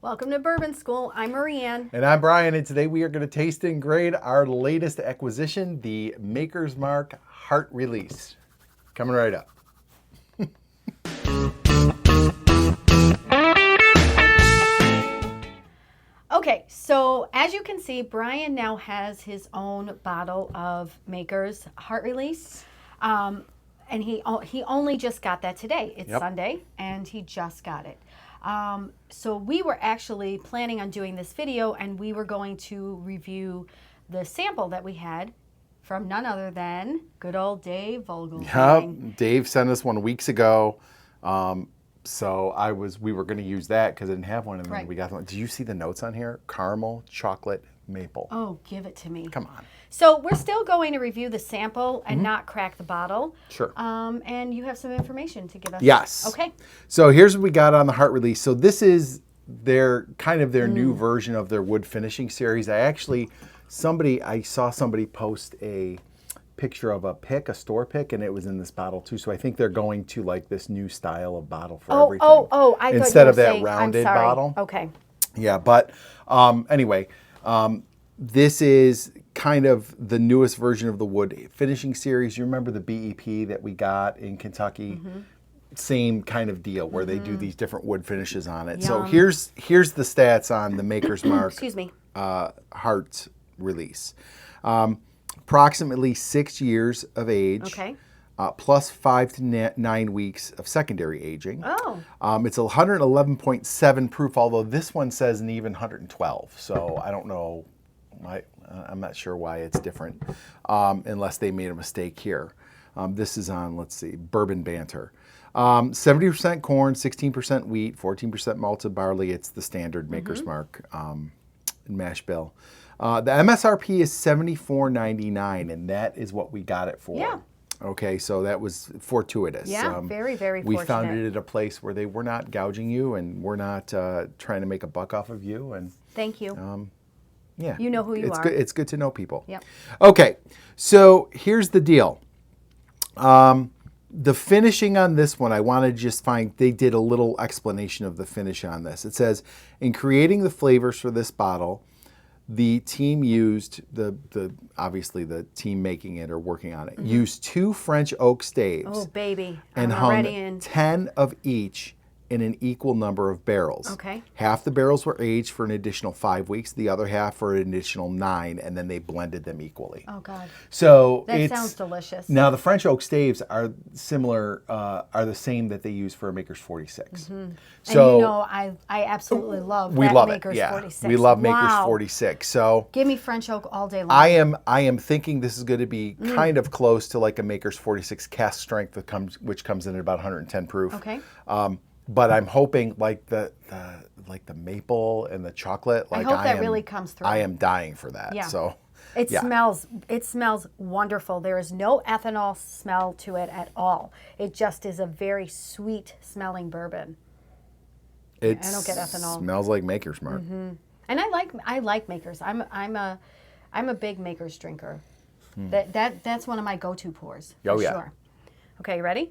Welcome to Bourbon School. I'm Marianne. And I'm Brian, and today we are going to taste and grade our latest acquisition, the Maker's Mark Heart Release. Coming right up. Okay, so as you can see, Brian now has his own bottle of Maker's Heart Release. And he only just got that today. It's Sunday, and he just got it. So we were actually planning on doing this video, and we were going to review the sample that we had from none other than good old Dave Vogel. Yep, Dave sent us one weeks ago. So we were going to use that because I didn't have one, and then we got one. Do you see the notes on here? Caramel, chocolate, maple. Oh, give it to me. Come on. So we're still going to review the sample and not crack the bottle. Sure. And you have some information to give us. Yes. Okay. So here's what we got on the Heart Release. So this is their new version of their wood finishing series. I saw somebody post a picture of a store pick, and it was in this bottle too. So I think they're going to like this new style of bottle for everything. I instead of that saying, rounded bottle. Okay. Yeah, but anyway, this is kind of the newest version of the wood finishing series. You remember the BEP that we got in Kentucky? Same kind of deal where they do these different wood finishes on it. So here's the stats on the Maker's Mark Excuse me. Heart Release. Approximately 6 years of age. Okay. Plus 5 to 9 weeks of secondary aging. Oh. It's 111.7 proof, although this one says an even 112. So I don't know. I'm not sure why it's different, unless they made a mistake here. This is on, let's see, Bourbon Banter. 70% corn, 16% wheat, 14% malted barley. It's the standard Maker's Mark mash bill. The MSRP is $74.99, and that is what we got it for. Yeah. Okay, so that was fortuitous. Yeah, very, very we fortunate. found it at a place where they were not gouging you, and we're not trying to make a buck off of you. And thank you. yeah, you know who you are. It's good to know people. Yep. Okay, so here's the deal. The finishing on this one, I want to just find, they did a little explanation of the finish on this. It says, in creating the flavors for this bottle, the team used, obviously the team making it or working on it, used 2 French oak staves. Oh, baby. And hung 10 of each in an equal number of barrels. Okay. Half the barrels were aged for an additional 5 weeks, the other half for an additional 9, and then they blended them equally. Oh, God. So that sounds delicious. Now, the French oak staves are similar, are the same that they use for a Maker's 46. So, and you know, I absolutely love Maker's 46. We love Maker's 46. So give me French oak all day long. I am thinking this is going to be kind of close to like a Maker's 46 cast strength which comes in at about 110 proof. Okay. But I'm hoping like the maple and the chocolate. Like I hope that really comes through. I am dying for that. Yeah. So it smells wonderful. There is no ethanol smell to it at all. It just is a very sweet smelling bourbon. I don't get ethanol. Smells like Maker's Mark. And I like Makers. I'm a big Makers drinker. That's one of my go-to pours. For sure. Okay, you ready?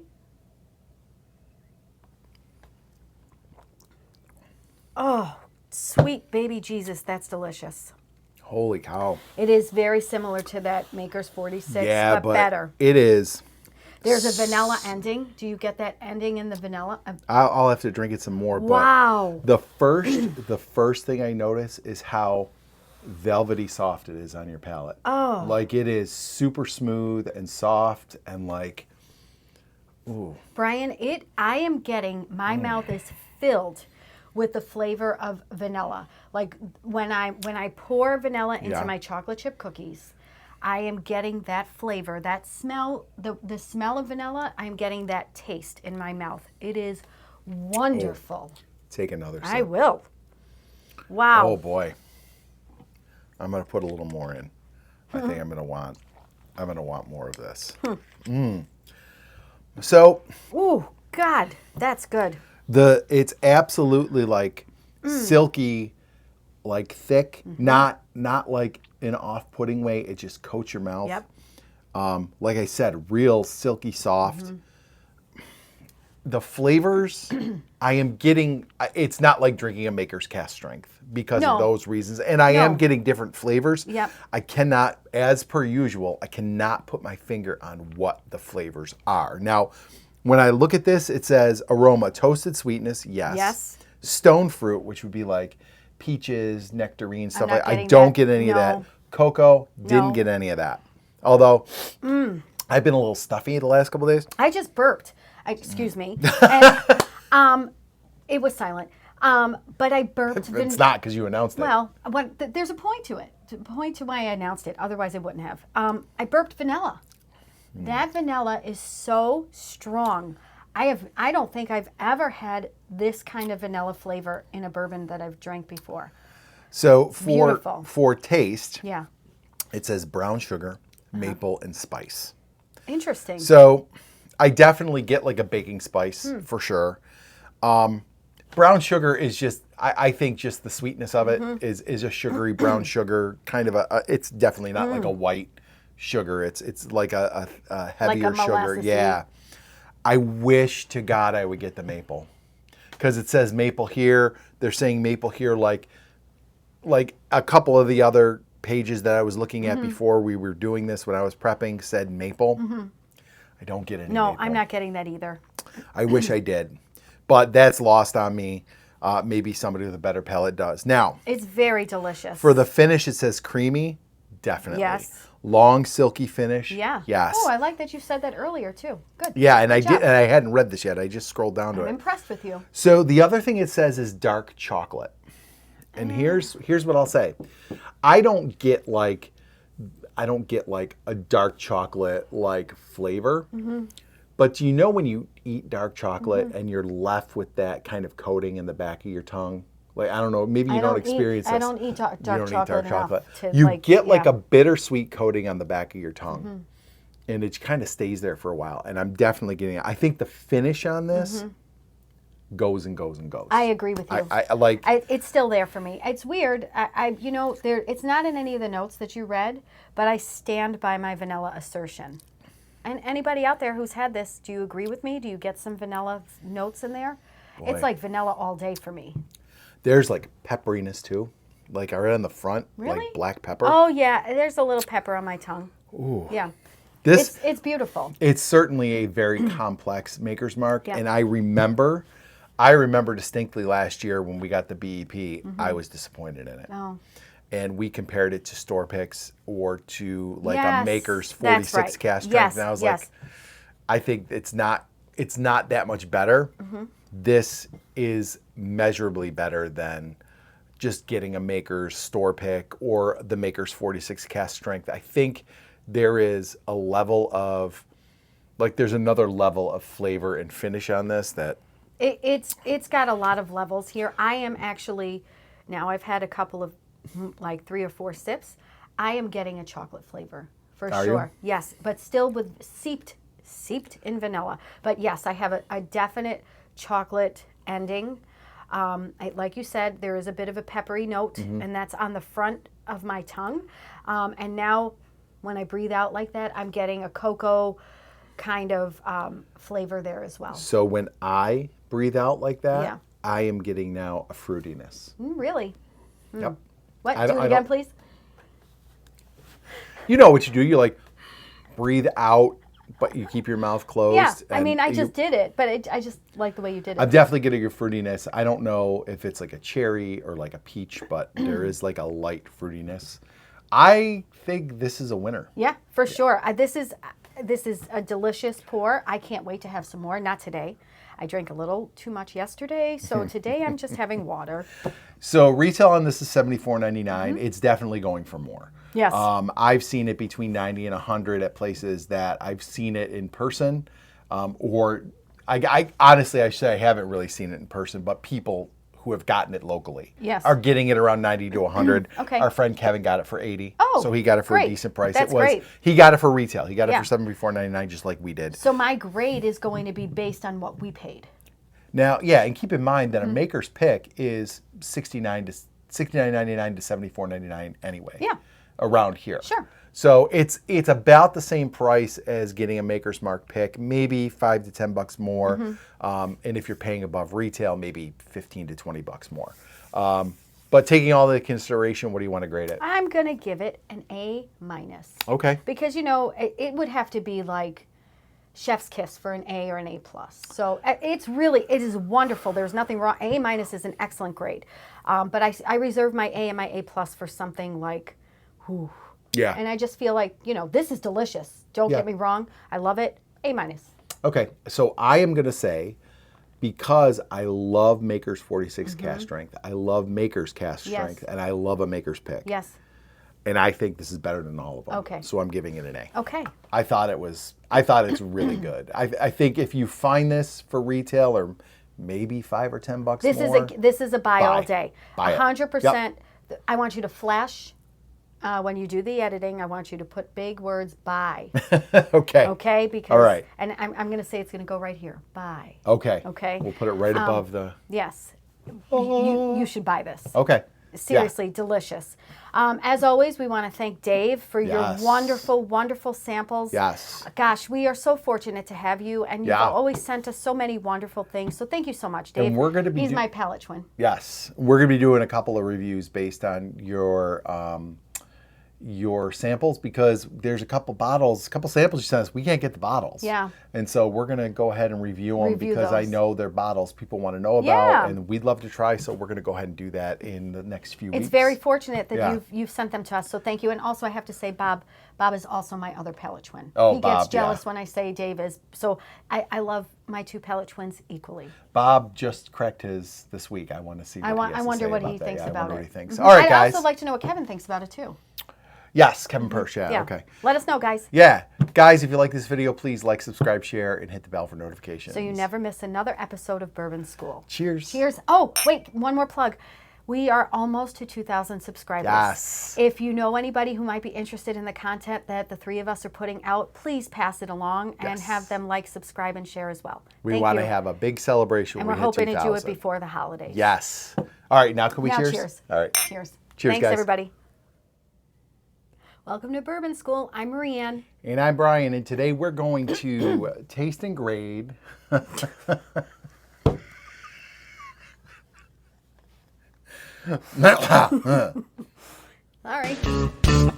Oh, sweet baby Jesus, that's delicious. Holy cow. It is very similar to that Maker's 46, but better. It is. There's a vanilla ending. Do you get that ending in the vanilla? I'll have to drink it some more. Wow. But the first thing I notice is how velvety soft it is on your palate. Oh. Like it is super smooth and soft and like, ooh. Brian, I am getting, my mouth is filled with the flavor of vanilla. Like when I pour vanilla into my chocolate chip cookies, I am getting that flavor, that smell, the smell of vanilla. I'm getting that taste in my mouth. It is wonderful. Take another sip. I will. Wow. Oh boy. I'm gonna put a little more in. I think I'm gonna want more of this. So. Ooh, God, that's good. It's absolutely like silky, like thick, not like in an off-putting way. It just coats your mouth. Yep. Like I said, real silky soft. The flavors I am getting, it's not like drinking a Maker's Cast Strength because No. of those reasons. And I am getting different flavors. Yep. I cannot, as per usual, I cannot put my finger on what the flavors are. Now, when I look at this, it says aroma, toasted sweetness, yes. Yes. Stone fruit, which would be like peaches, nectarines, stuff not like that. I getting don't that. get any of that. No. Cocoa, didn't No. get any of that. Although, I've been a little stuffy the last couple of days. I just burped. Excuse me. And, it was silent. But I burped. It's not because you announced it. Well, there's a point to it. A point to why I announced it. Otherwise, I wouldn't have. I burped vanilla. That vanilla is so strong. I don't think I've ever had this kind of vanilla flavor in a bourbon that I've drank before. So Beautiful. for taste, Yeah. it says brown sugar, maple, and spice. Interesting. So I definitely get like a baking spice for sure. Brown sugar is just, I think just the sweetness of it is a sugary brown sugar, kind of it's definitely not like a white sugar. It's like a heavier sugar. molasses-y. Yeah. I wish to God I would get the maple because it says maple here. They're saying maple here like a couple of the other pages that I was looking at before we were doing this when I was prepping said maple. I don't get any No, maple. I'm not getting that either. I wish I did. But that's lost on me. Maybe somebody with a better palate does. Now, It's very delicious. for the finish, it says creamy. Definitely. Yes. Long, silky finish. Yeah. Yes. Oh, I like that you said that earlier too. Good. Yeah, and I Good did, job. and I hadn't read this yet. I just scrolled down to I'm it. impressed with you. So the other thing it says is dark chocolate. And here's what I'll say. I don't get like a dark chocolate like flavor. But do you know when you eat dark chocolate and you're left with that kind of coating in the back of your tongue? Like, I don't know, maybe you don't experience this. I don't eat dark You don't eat chocolate dark enough chocolate. to, You like, get like yeah. a bittersweet coating on the back of your tongue. And it kind of stays there for a while. And I'm definitely getting it. I think the finish on this goes and goes and goes. I agree with you. I like... It's still there for me. It's weird. It's not in any of the notes that you read, but I stand by my vanilla assertion. And anybody out there who's had this, do you agree with me? Do you get some vanilla notes in there? Boy. It's like vanilla all day for me. There's like pepperiness too. Like right on the front, Really? like black pepper. Oh yeah, there's a little pepper on my tongue. Ooh. Yeah. This It's beautiful. It's certainly a very complex maker's mark. Yeah. And I remember distinctly last year when we got the BEP, I was disappointed in it. Oh. And we compared it to store picks or to like Yes, a Maker's that's 46 right. cast strength. Yes, And I was yes. like, I think it's not that much better. This is measurably better than just getting a Maker's store pick or the Maker's 46 cast strength. I think there is a level of, like there's another level of flavor and finish on this that It's got a lot of levels here. I am actually, now I've had a couple of, like 3 or 4 sips. I am getting a chocolate flavor for Are sure. you? Yes, but still with seeped in vanilla. But yes, I have a definite chocolate ending. Like you said, there is a bit of a peppery note, and that's on the front of my tongue. And now when I breathe out like that, I'm getting a cocoa kind of flavor there as well. So when I breathe out like that, Yeah. I am getting now a fruitiness. Really? Yep. What? I Do don't- it I again, don't- please. You know what you do? You like breathe out, but you keep your mouth closed. Yeah, I and mean, I you- just did it, but I just like the way you did it. I'm definitely getting a fruitiness. I don't know if it's like a cherry or like a peach, but there is like a light fruitiness. I think this is a winner. Yeah, for sure. This is a delicious pour. I can't wait to have some more. Not today. I drank a little too much yesterday, so today I'm just having water. So retail on this is $74.99. It's definitely going for more. Yes. I've seen it between 90 and 100 at places that I've seen it in person, or I honestly, I should say I haven't really seen it in person, but people who have gotten it locally Yes. are getting it around 90 to 100. Okay. Our friend Kevin got it for 80. Oh, so he got it for great. a decent price. That's it was great. He got it for retail. He got it Yeah. for $74.99 just like we did. So my grade is going to be based on what we paid. Now, yeah, and keep in mind that a maker's pick is $69.99 to $74.99 anyway. Yeah. Around here. Sure. So it's about the same price as getting a Maker's Mark pick, maybe $5 to $10 more. And if you're paying above retail, maybe $15 to $20 more. But taking all that into consideration, what do you want to grade it? I'm going to give it an A-. Okay. Because, you know, it would have to be like chef's kiss for an A or an A+. So it is wonderful. There's nothing wrong. A- is an excellent grade. But I reserve my A and my A+ for something like, whew. Yeah. And I just feel like, you know, this is delicious. Don't get me wrong. I love it. A-. Okay. So I am going to say, because I love Maker's 46 cast strength, I love Maker's cast strength, and I love a Maker's pick. Yes. And I think this is better than all of them. Okay. So I'm giving it an A. Okay. I thought it's really good. I think if you find this for retail or maybe $5 or $10 more. This is a buy all day. Buy it. 100%. Yep. I want you to flash when you do the editing. I want you to put big words buy. Okay. Okay. Because all right. And I'm going to say it's going to go right here. Buy. Okay. Okay. We'll put it right above the. Yes. You should buy this. Okay. Seriously, delicious. As always, we want to thank Dave for your wonderful, wonderful samples. Yes. Gosh, we are so fortunate to have you, and you've always sent us so many wonderful things. So thank you so much, Dave. And we're going to be He's my palate twin. Yes. We're going to be doing a couple of reviews based on your samples, because there's a couple samples you sent us. We can't get the bottles. Yeah. And so we're going to go ahead and review them because I know they're bottles people want to know about, and we'd love to try. So we're going to go ahead and do that in the next few weeks. It's very fortunate that you've sent them to us. So thank you. And also, I have to say, Bob is also my other palate twin. Oh, he Bob, gets jealous when I say Dave is. So I love my two palate twins equally. Bob just cracked his this week. I want to see. I wonder what he thinks about it. What he thinks. All right, guys. I'd also like to know what Kevin thinks about it too. Yes, Kevin Persh, okay. Let us know, guys. Yeah. Guys, if you like this video, please like, subscribe, share, and hit the bell for notifications. So you never miss another episode of Bourbon School. Cheers. Cheers. Oh, wait, one more plug. We are almost to 2,000 subscribers. Yes. If you know anybody who might be interested in the content that the three of us are putting out, please pass it along and have them like, subscribe, and share as well. We want to have a big celebration. And we're hoping to do it before the holidays. Yes. All right, now can we cheers? Cheers. All right. Cheers. Cheers, Thanks, guys. everybody. Welcome to Bourbon School. I'm Marianne. And I'm Brian, and today we're going to taste and grade. All right.